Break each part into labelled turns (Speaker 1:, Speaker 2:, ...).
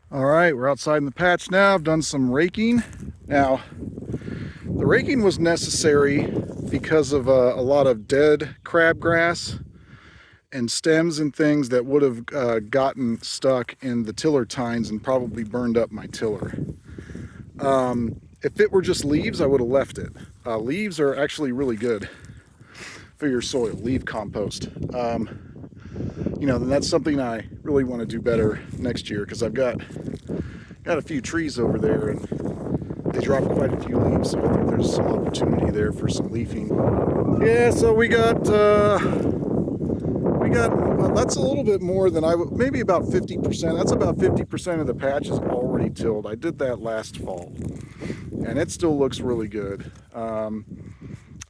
Speaker 1: All right, we're outside in the patch now. I've done some raking. Now, the raking was necessary because of a lot of dead crabgrass and stems and things that would have gotten stuck in the tiller tines and probably burned up my tiller. If it were just leaves, I would have left it. Leaves are actually really good for your soil, leaf compost. That's something I really want to do better next year because I've got a few trees over there and they drop quite a few leaves, so I think there's some opportunity there for some leafing. Yeah, so we got that's a little bit more than I would, maybe about 50%. That's about 50% of the patch is already tilled. I did that last fall and it still looks really good.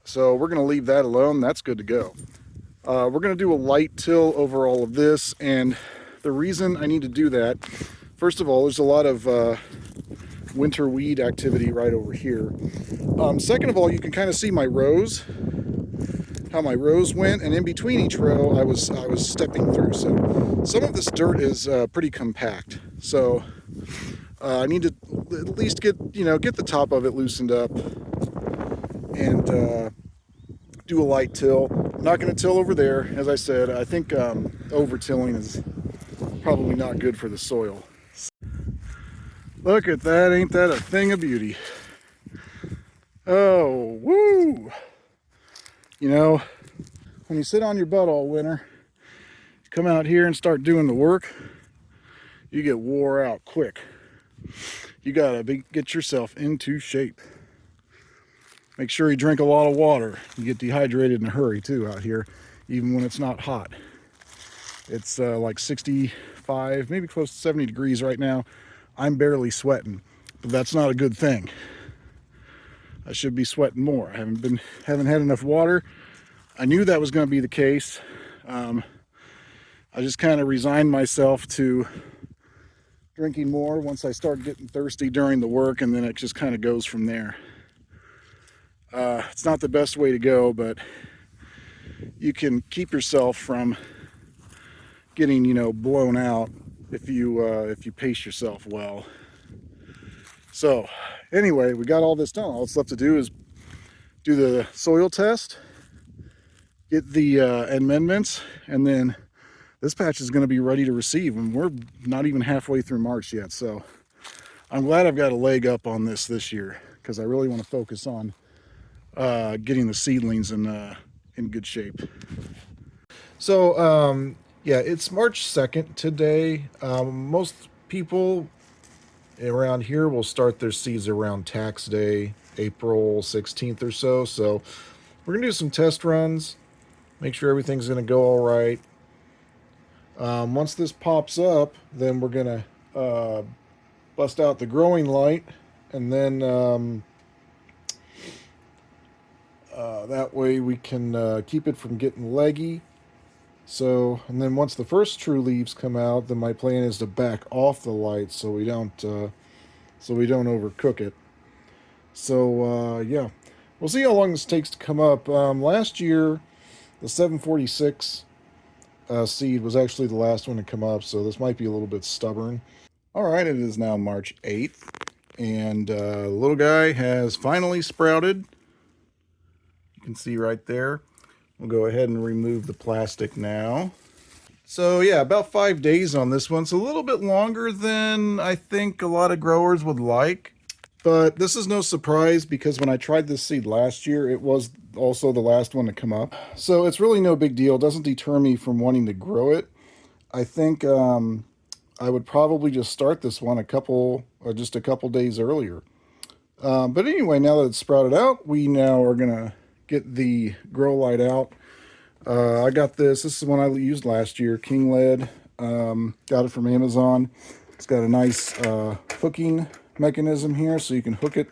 Speaker 1: So we're going to leave that alone. That's good to go. We're going to do a light till over all of this, and the reason I need to do that, first of all, there's a lot of winter weed activity right over here. Second of all, you can kind of see my rows, how my rows went, and in between each row I was stepping through. So some of this dirt is pretty compact. So I need to at least get the top of it loosened up and do a light till. I'm not going to till over there. As I said, I think over tilling is probably not good for the soil. Look at that, ain't that a thing of beauty? Oh, woo! When you sit on your butt all winter, you come out here and start doing the work, you get wore out quick. You gotta get yourself into shape. Make sure you drink a lot of water. You get dehydrated in a hurry too out here, even when it's not hot. It's like 65, maybe close to 70 degrees right now. I'm barely sweating, but that's not a good thing. I should be sweating more. I haven't had enough water. I knew that was going to be the case. I just kind of resigned myself to drinking more once I start getting thirsty during the work, and then it just kind of goes from there. It's not the best way to go, but you can keep yourself from getting, blown out if you pace yourself well. So anyway, we got all this done. All that's left to do is do the soil test, get the amendments, and then this patch is going to be ready to receive, and we're not even halfway through March yet. So I'm glad I've got a leg up on this year because I really want to focus on getting the seedlings in good shape. So yeah, it's March 2nd today. Most people around here will start their seeds around tax day, April 16th or so. So we're gonna do some test runs, make sure everything's gonna go all right. Once this pops up, then we're gonna bust out the growing light, and then that way we can keep it from getting leggy. So, and then once the first true leaves come out, then my plan is to back off the light so we don't overcook it. So yeah, we'll see how long this takes to come up. Last year, the 746 seed was actually the last one to come up, so this might be a little bit stubborn. All right, it is now March 8th, and the little guy has finally sprouted. You can see right there. We'll go ahead and remove the plastic now. So yeah, about 5 days on this one. It's a little bit longer than I think a lot of growers would like. But this is no surprise because when I tried this seed last year, it was also the last one to come up. So it's really no big deal. It doesn't deter me from wanting to grow it. I think I would probably just start this one just a couple days earlier. But anyway, now that it's sprouted out, we now are gonna get the grow light out. I got this. This is the one I used last year, King Lead. Got it from Amazon. It's got a nice hooking mechanism here, so you can hook it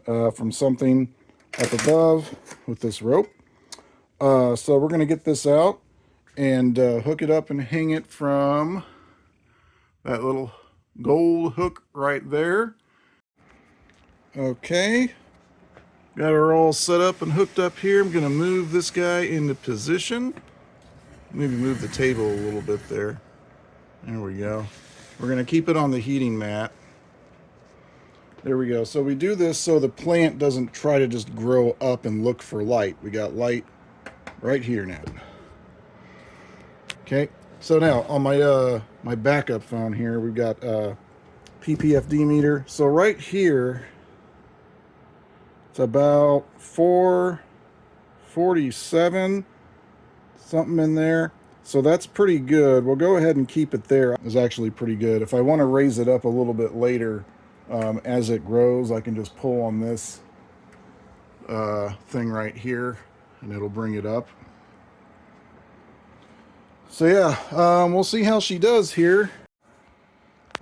Speaker 1: from something up above with this rope. So we're going to get this out and hook it up and hang it from that little gold hook right there. Okay. Got her all set up and hooked up here. I'm going to move this guy into position. Maybe move the table a little bit there. There we go. We're going to keep it on the heating mat. There we go. So we do this so the plant doesn't try to just grow up and look for light. We got light right here now. Okay. So now on my my backup phone here, we've got PPFD meter. So right here, it's about 447, something in there. So that's pretty good. We'll go ahead and keep it there. It's actually pretty good. If I want to raise it up a little bit later, as it grows, I can just pull on this thing right here, and it'll bring it up. So yeah, we'll see how she does here.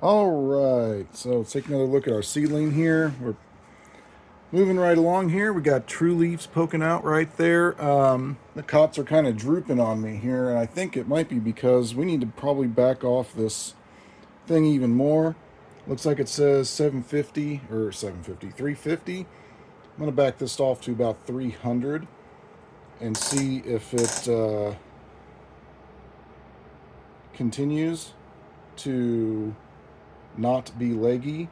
Speaker 1: All right, so let's take another look at our seedling here. We're moving right along here. We got true leaves poking out right there. The cots are kind of drooping on me here, and I think it might be because we need to probably back off this thing even more. Looks like it says 750 or 750, 350. I'm going to back this off to about 300 and see if it continues to not be leggy.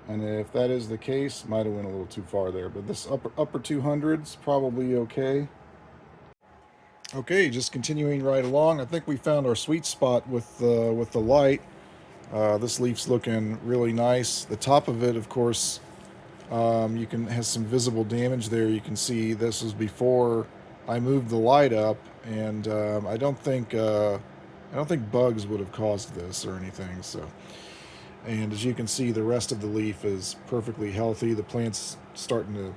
Speaker 1: And if that is the case, might have went a little too far there. But this upper 200's probably okay. Okay, just continuing right along. I think we found our sweet spot with the light. This leaf's looking really nice. The top of it, of course, you can has some visible damage there. You can see this is before I moved the light up, and I don't think bugs would have caused this or anything. So. And as you can see, the rest of the leaf is perfectly healthy. The plant's starting to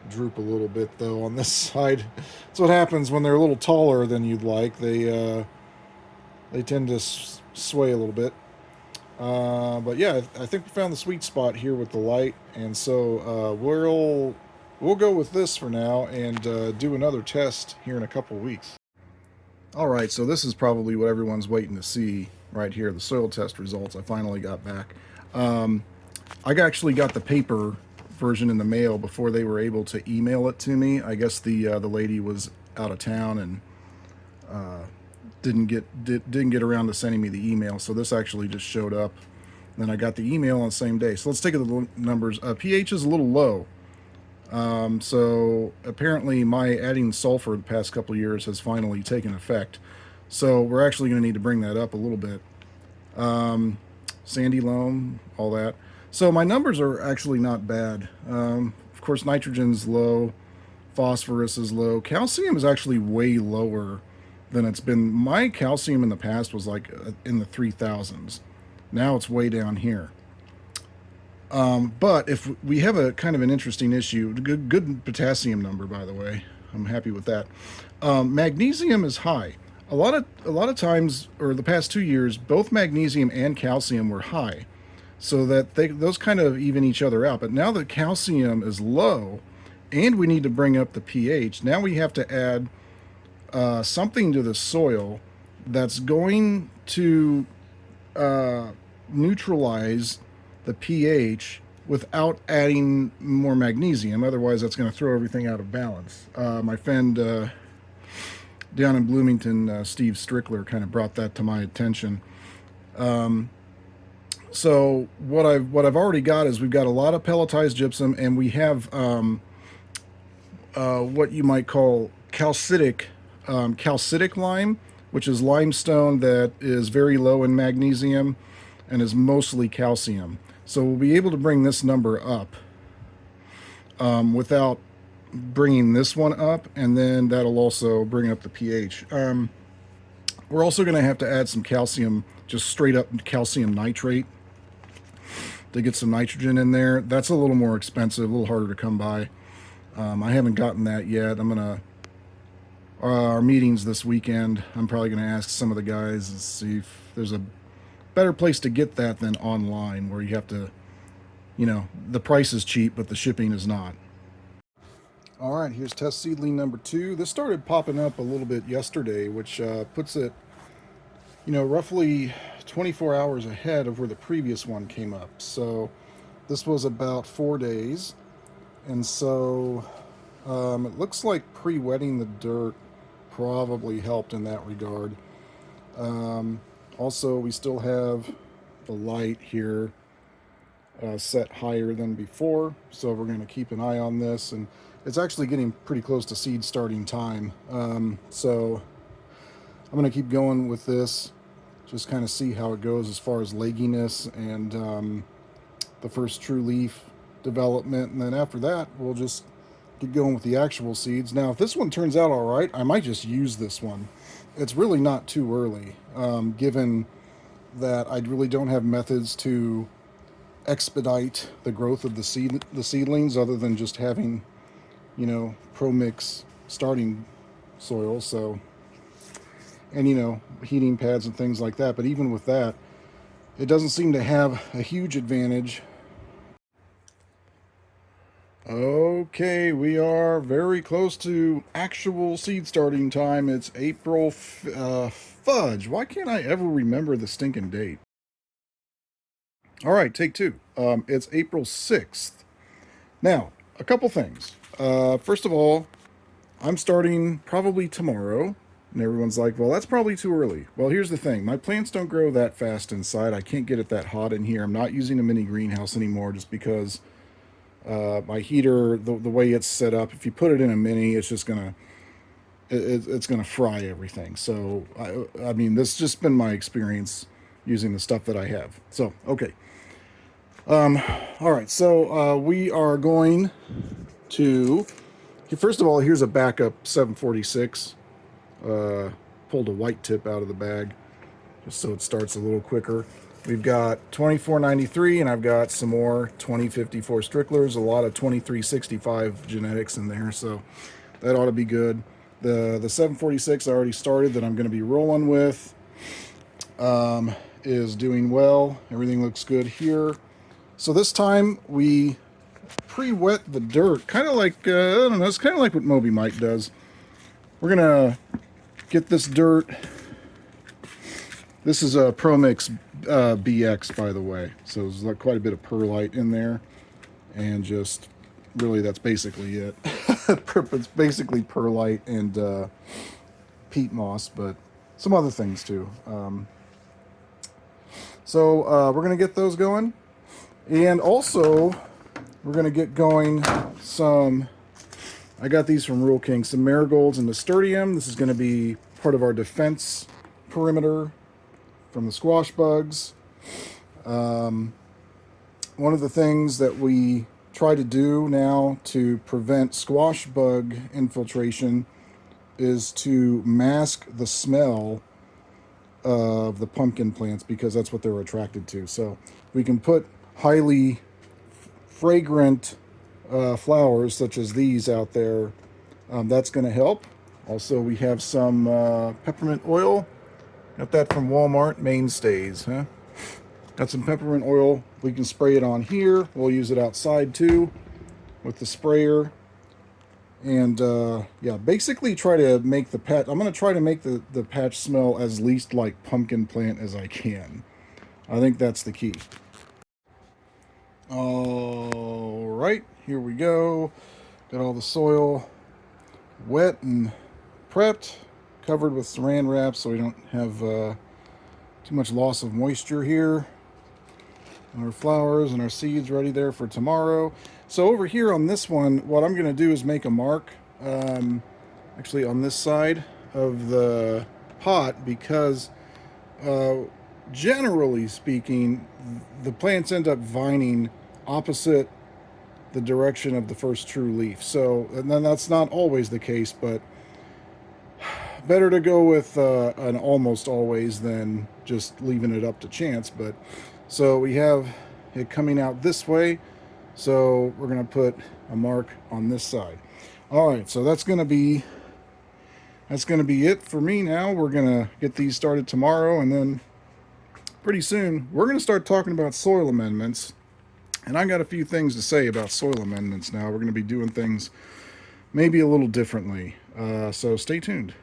Speaker 1: droop a little bit, though, on this side. That's what happens when they're a little taller than you'd like. They tend to sway a little bit. But yeah, I think we found the sweet spot here with the light, and so we'll go with this for now and do another test here in a couple weeks. All right, so this is probably what everyone's waiting to see right here, the soil test results I finally got back. I actually got the paper version in the mail before they were able to email it to me. I guess the lady was out of town and didn't get around to sending me the email, so this actually just showed up. Then I got the email on the same day. So let's take a look at the numbers. pH is a little low. So apparently my adding sulfur the past couple of years has finally taken effect. So we're actually going to need to bring that up a little bit. Sandy loam, all that. So my numbers are actually not bad. Of course, nitrogen's low, phosphorus is low. Calcium is actually way lower than it's been. My calcium in the past was like in the 3000s. Now it's way down here. But if we have a kind of an interesting issue, good potassium number, by the way, I'm happy with that. Magnesium is high. A lot of times, or the past 2 years, both magnesium and calcium were high, so that those kind of even each other out. But now that calcium is low, and we need to bring up the pH, now we have to add something to the soil that's going to neutralize the pH without adding more magnesium. Otherwise, that's going to throw everything out of balance. My friend down in Bloomington, Steve Strickler, kind of brought that to my attention. So what I've already got is we've got a lot of pelletized gypsum, and we have what you might call calcitic lime, which is limestone that is very low in magnesium and is mostly calcium. So we'll be able to bring this number up without bringing this one up, and then that'll also bring up the pH. We're also going to have to add some calcium, just straight up calcium nitrate, to get some nitrogen in there. That's a little more expensive, a little harder to come by. I haven't gotten that yet. I'm going to, our meetings this weekend, I'm probably going to ask some of the guys and see if there's a better place to get that than online, where you have to, the price is cheap, but the shipping is not. All right, here's test seedling number 2. This started popping up a little bit yesterday, which puts it, roughly 24 hours ahead of where the previous one came up. So this was about 4 days. And so it looks like pre-wetting the dirt probably helped in that regard. Also, we still have the light here set higher than before, so we're going to keep an eye on this. And it's actually getting pretty close to seed starting time, so I'm going to keep going with this, just kind of see how it goes as far as legginess and the first true leaf development, and then after that we'll just get going with the actual seeds. Now if this one turns out all right, I might just use this one. It's really not too early, given that I really don't have methods to expedite the growth of the seedlings other than just having, pro mix starting soil. So, and heating pads and things like that. But even with that, it doesn't seem to have a huge advantage. Okay, we are very close to actual seed starting time. It's April fudge. Why can't I ever remember the stinking date? All right, take two. It's April 6th. Now, a couple things. First of all, I'm starting probably tomorrow. And everyone's like, well, that's probably too early. Well, here's the thing. My plants don't grow that fast inside. I can't get it that hot in here. I'm not using a mini greenhouse anymore just because my heater, the way it's set up, if you put it in a mini, it's just going to it's going to fry everything. So, I mean, this has just been my experience using the stuff that I have. So, okay. All right, so we are going to, first of all, here's a backup 746. Pulled a white tip out of the bag just so it starts a little quicker. We've got 2493, and I've got some more 2054 stricklers, a lot of 2365 genetics in there, so that ought to be good. The 746 I already started that I'm going to be rolling with is doing well. Everything looks good here. So this time we pre-wet the dirt, kind of like, I don't know, it's kind of like what Moby Mike does. We're going to get this dirt. This is a ProMix BX, by the way. So there's like quite a bit of perlite in there. And just, really, that's basically it. It's basically perlite and peat moss, but some other things too. So we're going to get those going. And also, we're going to get going some, I got these from Rural King, some marigolds and nasturtium. This is going to be part of our defense perimeter from the squash bugs. One of the things that we try to do now to prevent squash bug infiltration is to mask the smell of the pumpkin plants, because that's what they're attracted to. So we can put highly fragrant flowers such as these out there. That's going to help. Also, we have some peppermint oil. Got that from Walmart. Mainstays, huh? Got some peppermint oil. We can spray it on here. We'll use it outside too with the sprayer. And yeah, basically try to make the patch. I'm going to try to make the patch smell as least like pumpkin plant as I can. I think that's the key. All right, here we go. Got all the soil wet and prepped, covered with saran wrap so we don't have too much loss of moisture here. And our flowers and our seeds ready there for tomorrow. So over here on this one, what I'm going to do is make a mark, actually on this side of the pot, because generally speaking, the plants end up vining opposite the direction of the first true leaf. So, and then that's not always the case, but better to go with an almost always than just leaving it up to chance. But so we have it coming out this way, so we're going to put a mark on this side. All right, so that's going to be it for me now. We're going to get these started tomorrow, and then pretty soon we're going to start talking about soil amendments. And I got a few things to say about soil amendments now. We're going to be doing things maybe a little differently. So stay tuned.